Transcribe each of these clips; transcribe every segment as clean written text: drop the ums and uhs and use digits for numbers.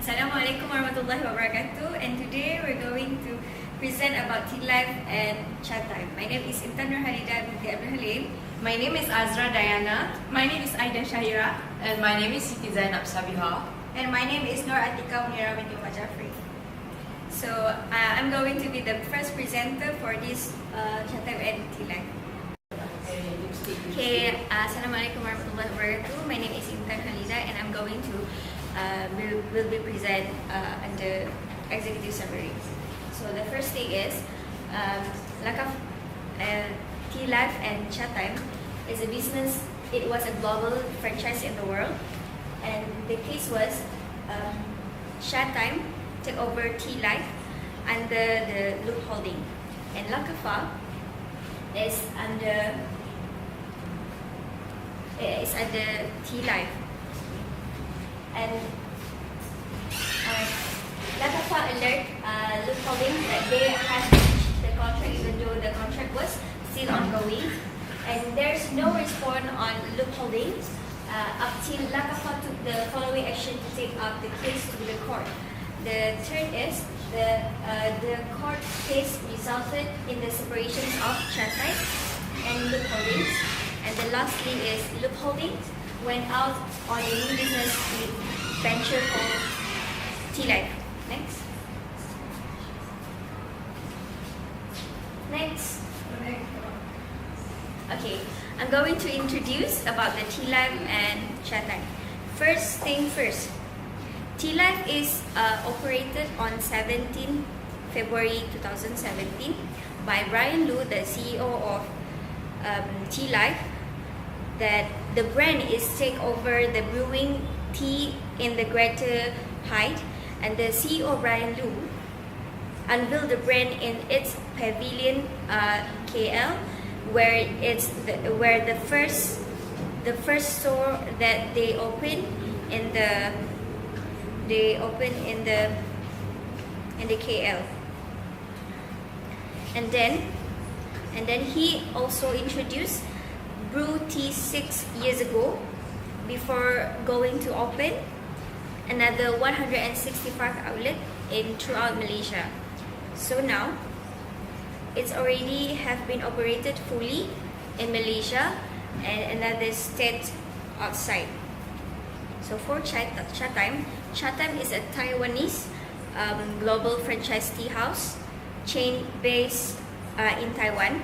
Assalamualaikum warahmatullahi wabarakatuh, and today we're going to present about Tealive and chat time. My name is Intan Haleeda binti Abdul Halim. My name is Azra Dayana. My name is Aidda Syahira. And my name is Sabihah. And my name is Atiqah Munira binti Jafri. So I'm going to be the first presenter for this chat time and Tealive. Okay, Assalamualaikum warahmatullahi wabarakatuh. My name is Intan Haleeda, and I'm going to will be present under executive summary. So the first thing is Tealive and chat time is a business. It was a global franchise in the world, and the case was chat time took over Tealive under the Loop Holding, and Lakafa is under Tealive. And Lakafa alert Loop Holding that they had reached the contract, even though the contract was still ongoing, and there's no response on Loop Holdings up till Lakafa took the following action to take up the case to the court. The third is the court case resulted in the separation of chat time and Loop Holdings, and the lastly is Loop Holdings went out on a new business venture called Tealive. Next. Okay, I'm going to introduce about the Tealive and chat time. First thing first, Tealive is operated on 17 February 2017 by Brian Lu, the CEO of Tealive. That the brand is take over the brewing tea in the Greater Hyde, and the CEO Brian Lu unveiled the brand in its pavilion KL, where the first store that they opened in the KL, and then he also introduced brew tea 6 years ago before going to open another 165 outlets throughout Malaysia. So now it's already have been operated fully in Malaysia and another state outside. So for chat time is a Taiwanese global franchise tea house chain based in Taiwan.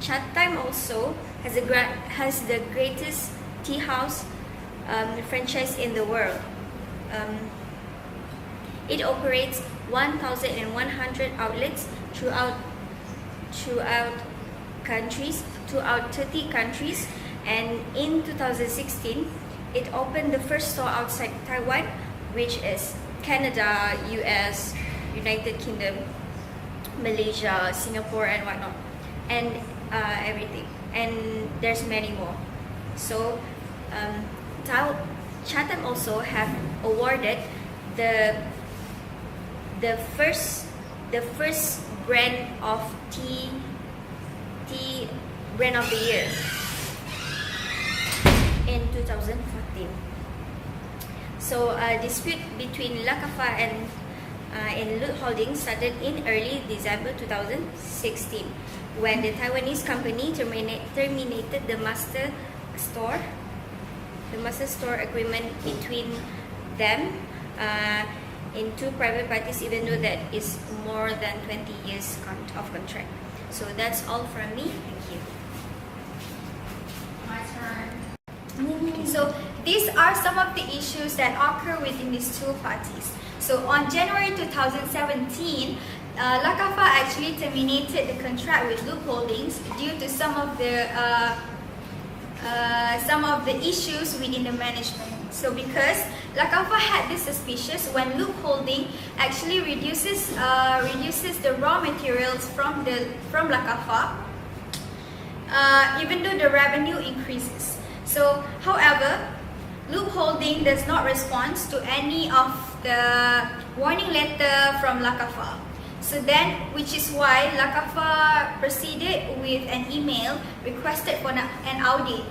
Chat time also has the greatest tea house franchise in the world. It operates 1,100 outlets throughout 30 countries, and in 2016 it opened the first store outside Taiwan, which is Canada, US, United Kingdom, Malaysia, Singapore, and whatnot, and everything. And there's many more. So Chatham also have awarded the first brand of tea brand of the year in 2014. So a dispute between Lakafa and Loop Holdings started in early December 2016 when the Taiwanese company terminated the master store agreement between them in two private parties, even though that is more than 20 years of contract. So that's all from me. Thank you. My turn. So these are some of the issues that occur within these two parties. So on January 2017, Lakafa actually terminated the contract with Loop Holdings due to some of the issues within the management. So because Lakafa had this suspicion when Loop Holding actually reduces the raw materials from Lakafa, even though the revenue increases. So, however, Loop Holding does not respond to any of the warning letter from Lakafa. So then, which is why Lakafa proceeded with an email requested for an audit.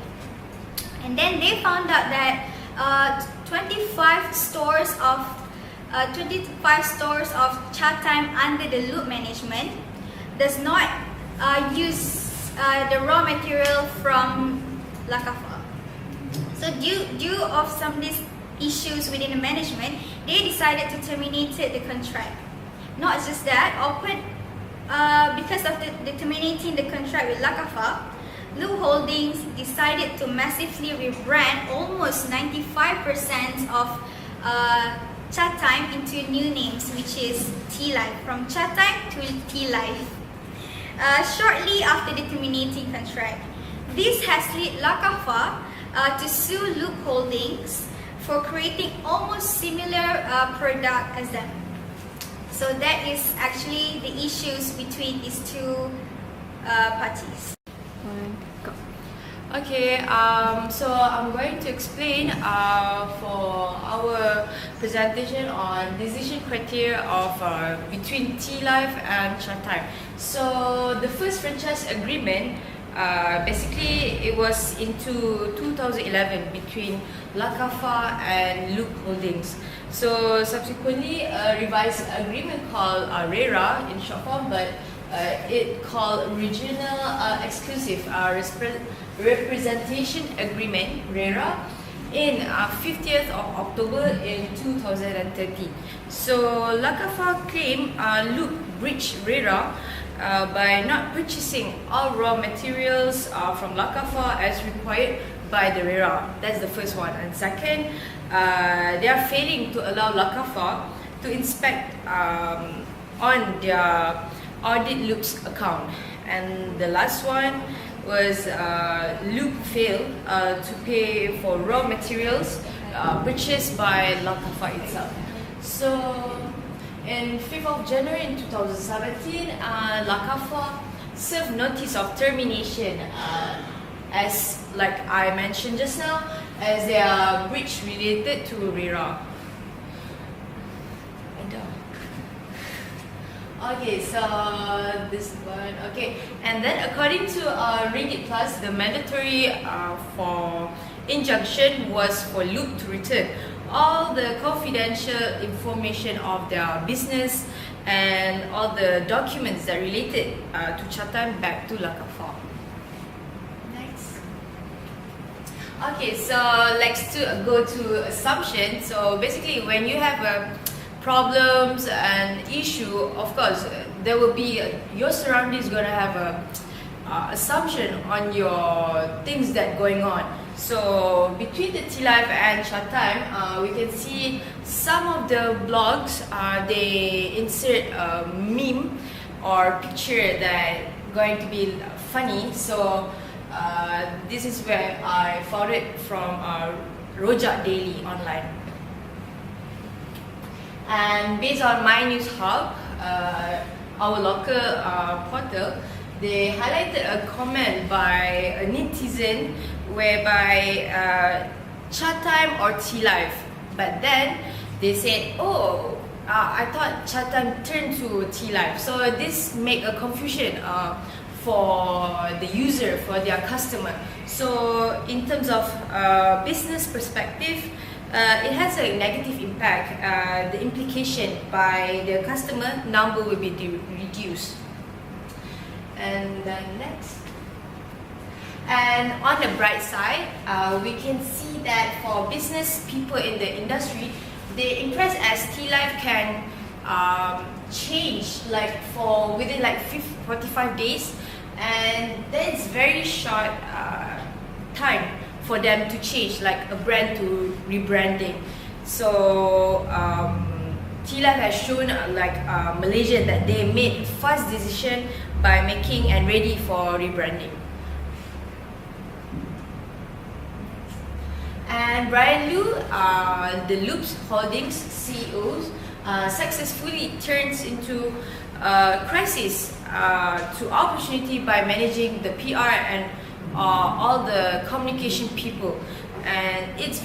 And then they found out that 25 stores of 25 stores of Chatime under the Loop management does not use the raw material from Lakafa. So due of some of these issues within the management, they decided to terminate the contract. Not just that, because of the terminating the contract with Lakafa, Loop Holdings decided to massively rebrand almost 95% of Chatime into new names, which is Tealive, from Chatime to Tealive. Shortly after the terminating contract, this has led Lakafa to sue Loop Holdings for creating almost similar product as them. So that is actually the issues between these two parties. Okay, so I'm going to explain for our presentation on decision criteria of between Tealive and Chatime. So the first franchise agreement, basically it was into 2011 between Lakafa and Loop Holdings. So subsequently a revised agreement called RERA in short form, but it called Regional Exclusive Representation Agreement, RERA, in 50th of October in 2013. So Lakafa claimed Loop breached RERA by not purchasing all raw materials from Lakafa as required by the RERA. That's the first one. And second, they are failing to allow Lakafa to inspect on their audit Loop's account. And the last one was Loop failed to pay for raw materials purchased by Lakafa itself. So in 5th of January in 2017, Lakafa served notice of termination as like I mentioned just now, as they are breach related to RERA. Okay, so this one, okay, and then according to Ringgit Plus, the mandatory for injunction was for Loop to return all the confidential information of their business and all the documents that related to Chatime back to Lakafa. Next. Okay, so let's go to assumption. So basically, when you have problems and issue, of course there will be your surroundings gonna have a assumption on your things that going on. So between the Tealive and Chatime, we can see some of the blogs they insert a meme or picture that going to be funny. So this is where I found it from Rojak Daily online. And based on My News Hub, our local portal, they highlighted a comment by a netizen whereby Chatime or Tealive, but then they said, oh, I thought Chatime turned to Tealive. So this make a confusion for the user, for their customer. So in terms of business perspective, it has a negative impact. The implication by the customer number will be reduced. And then next. And on the bright side, we can see that for business people in the industry, they impressed as Tealive can change like for within like 45 days, and that's very short time for them to change like a brand to rebranding. So Tealive has shown like Malaysia that they made fast decision by making and ready for rebranding. And Brian Liu, the Loop Holdings CEO, successfully turns into crisis to opportunity by managing the PR and all the communication people. And it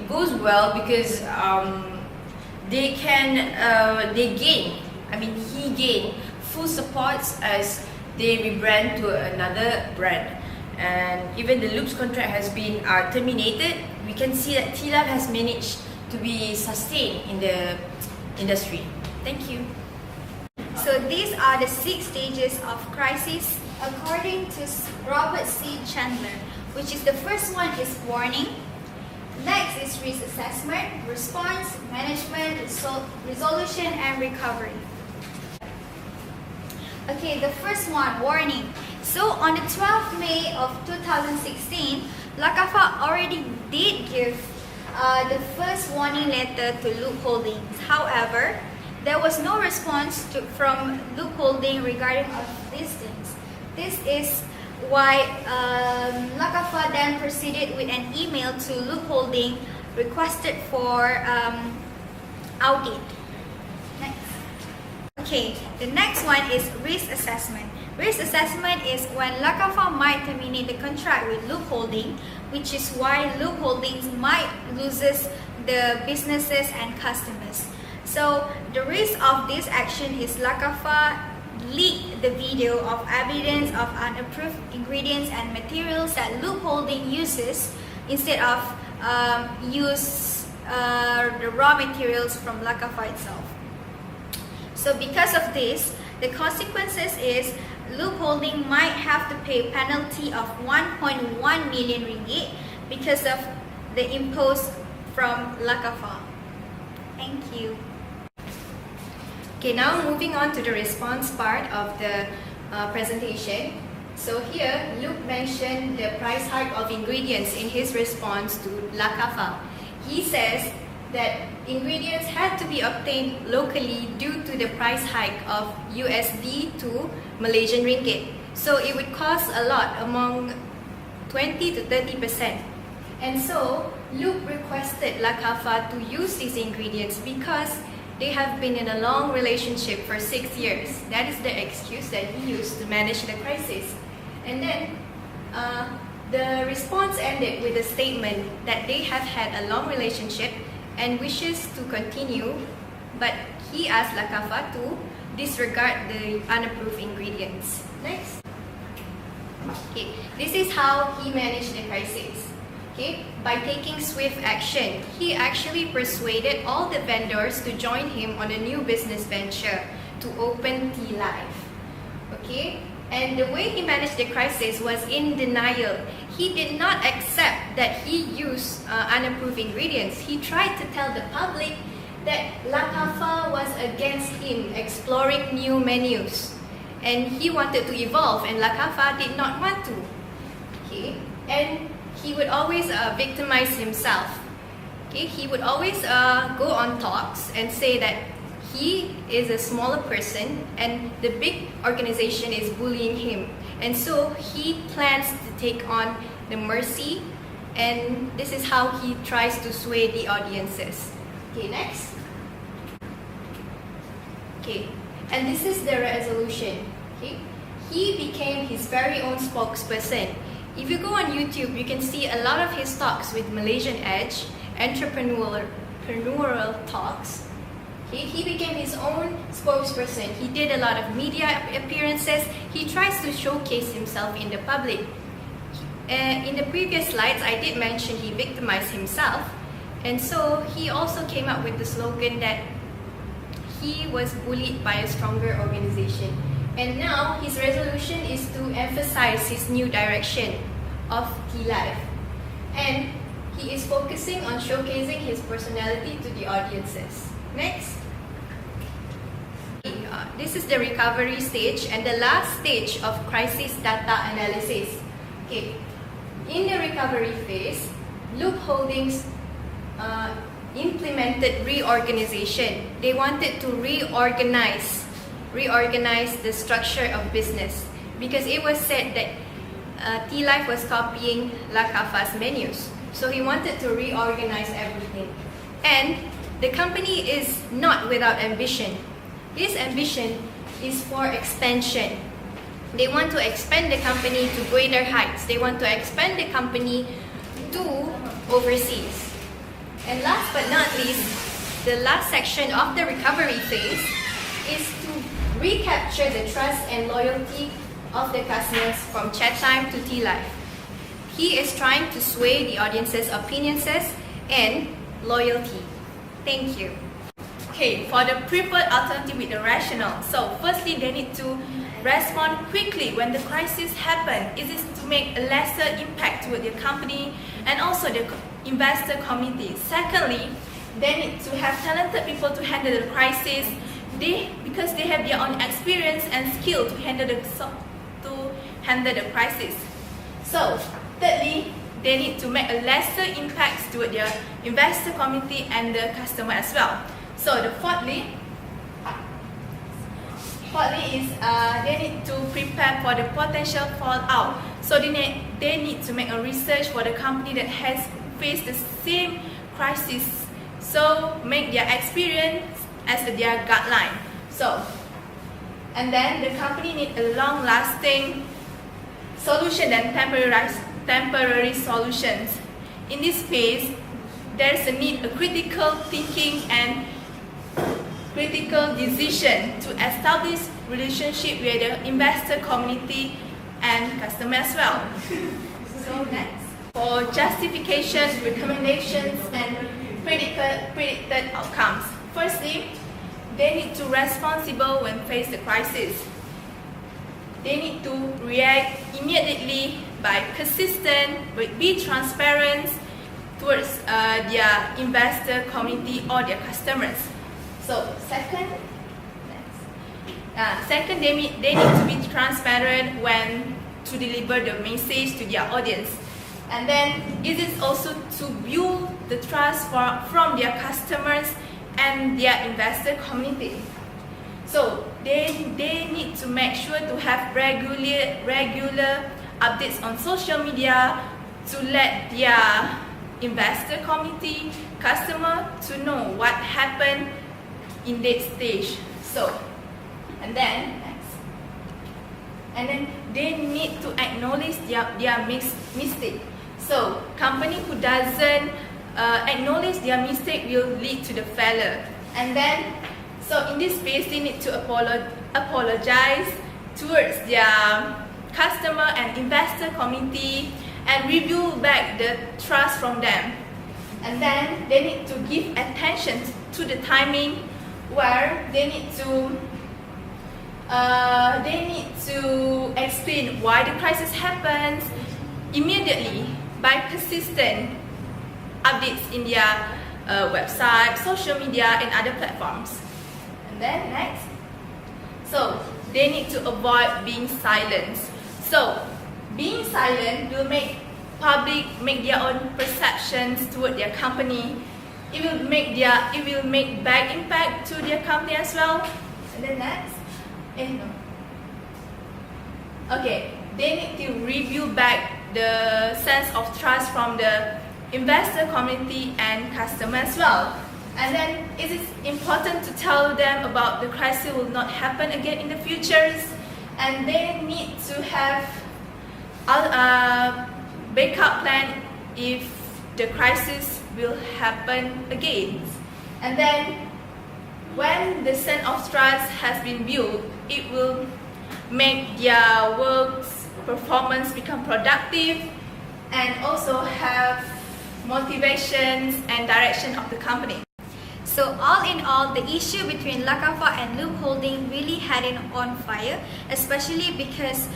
goes well because he gained full supports as they rebrand to another brand. And even the Loop's contract has been terminated, we can see that Tealive has managed to be sustained in the industry. Thank you. So these are the 6 stages of crisis according to Robert C. Chandler, which is the first one is warning. Next is risk assessment, response, management, resolution, and recovery. Okay, the first one, warning. So on the 12th May of 2016, Lakafa already did give the first warning letter to Loop Holdings. However, there was no response from Loop Holding regarding of these things. This is why Lakafa then proceeded with an email to Loop Holding requested for audit. Next. Okay, the next one is risk assessment. Risk assessment is when Lakafa might terminate the contract with Loop Holding, which is why Loop Holdings might loses the businesses and customers. So the risk of this action is Lakafa leaked the video of evidence of unapproved ingredients and materials that Loop Holding uses instead of use the raw materials from Lakafa itself. So because of this, the consequences is Loop Holding might have to pay a penalty of 1.1 million ringgit because of the imposed from Lakafa. Thank you. Okay, now moving on to the response part of the presentation. So here, Luke mentioned the price hike of ingredients in his response to Lakafa. He says that ingredients had to be obtained locally due to the price hike of USD to Malaysian ringgit. So it would cost a lot, among 20 to 30%. And so Luke requested Lakafa to use these ingredients because they have been in a long relationship for 6 years. That is the excuse that he used to manage the crisis. And then the response ended with a statement that they have had a long relationship and wishes to continue, but he asked Lakafa to disregard the unapproved ingredients. Next. Okay, this is how he managed the crisis. Okay, by taking swift action, he actually persuaded all the vendors to join him on a new business venture to open Tealive. Okay, and the way he managed the crisis was in denial. He did not accept that he used unapproved ingredients. He tried to tell the public that Lakafa was against him exploring new menus, and he wanted to evolve, and Lakafa did not want to. Okay, and he would always victimize himself. Okay, he would always go on talks and say that he is a smaller person and the big organization is bullying him. And so he plans to take on the mercy, and this is how he tries to sway the audiences. Okay, next. Okay, and this is the resolution. Okay, he became his very own spokesperson. If you go on YouTube, you can see a lot of his talks with Malaysian Edge, entrepreneurial talks. Okay, he became his own spokesperson. He did a lot of media appearances. He tries to showcase himself in the public. In the previous slides, I did mention he victimized himself. And so he also came up with the slogan that he was bullied by a stronger organization. And now his resolution is to emphasize his new direction of Tealive. And he is focusing on showcasing his personality to the audiences. Next. This is the recovery stage and the last stage of crisis data analysis. Okay. In the recovery phase, Loop Holdings implemented reorganization. They wanted to reorganize the structure of business because it was said that Tealive was copying Lakafa's menus. So he wanted to reorganize everything. And the company is not without ambition. His ambition is for expansion. They want to expand the company to greater heights. They want to expand the company to overseas. And last but not least, the last section of the recovery phase is to recapture the trust and loyalty of the customers from chat time to Tealive. He is trying to sway the audience's opinions and loyalty. Thank you. Okay, for the preferred alternative with the rationale. So firstly, they need to respond quickly when the crisis happens. It is to make a lesser impact to the company and also the investor community. Secondly, they need to have talented people to handle the crisis. Because they have their own experience and skill to handle the crisis. So thirdly, they need to make a lesser impact to their investor community and the customer as well. So the fourthly is they need to prepare for the potential fallout. So they need to make a research for the company that has faced the same crisis. So make their experience as their guideline. So, and then the company need a long-lasting solution than temporary solutions. In this phase, there's a need a critical thinking and critical decision to establish relationship with the investor community and customer as well. So next, for justifications, recommendations, and predicted outcomes. Firstly, they need to responsible when faced the crisis. They need to react immediately by persistent, be transparent towards their investor community or their customers. So second, they need to be transparent when to deliver the message to their audience. And then it is also to build the trust from their customers and their investor community. So they need to make sure to have regular updates on social media to let their investor community, customer to know what happened in that stage. So, and then they need to acknowledge their mistake. So company who doesn't acknowledge their mistake will lead to the failure. And then, so in this phase, they need to apologize towards their customer and investor community and rebuild back the trust from them. And then they need to give attention to the timing where they need to explain why the crisis happens immediately by persistent updates in their website, social media, and other platforms. And then next, so they need to avoid being silent. So being silent will make public make their own perceptions toward their company. It will make bad impact to their company as well. And then next, okay, they need to review back the sense of trust from the investor community and customer as well. And then it is important to tell them about the crisis will not happen again in the future, and they need to have a backup plan if the crisis will happen again. And then when the sense of trust has been built, it will make their work's performance become productive and also have motivations and direction of the company. So all in all, the issue between Lakafa and Loop Holding really had it on fire, especially because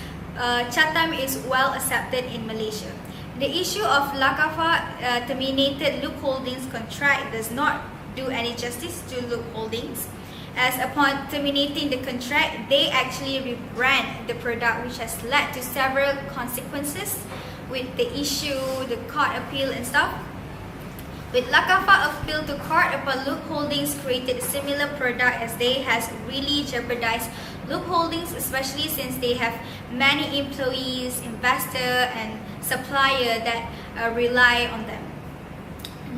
Chatham is well accepted in Malaysia. The issue of Lakafa terminated Loop Holdings contract does not do any justice to Loop Holdings, as upon terminating the contract, they actually rebrand the product, which has led to several consequences with the issue, the court appeal and stuff. With Lakafa appeal to court upon Loop Holdings created a similar product, as they has really jeopardized Loop Holdings, especially since they have many employees, investor and supplier that rely on them.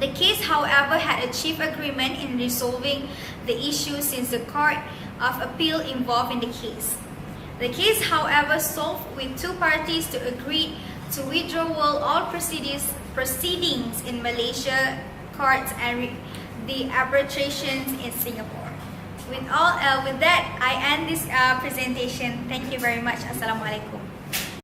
The case, however, had achieved agreement in resolving the issue since the court of appeal involved in the case. The case, however, solved with two parties to agree to withdraw all proceedings in Malaysia courts and the arbitrations in Singapore. With that, I end this presentation. Thank you very much. Assalamualaikum.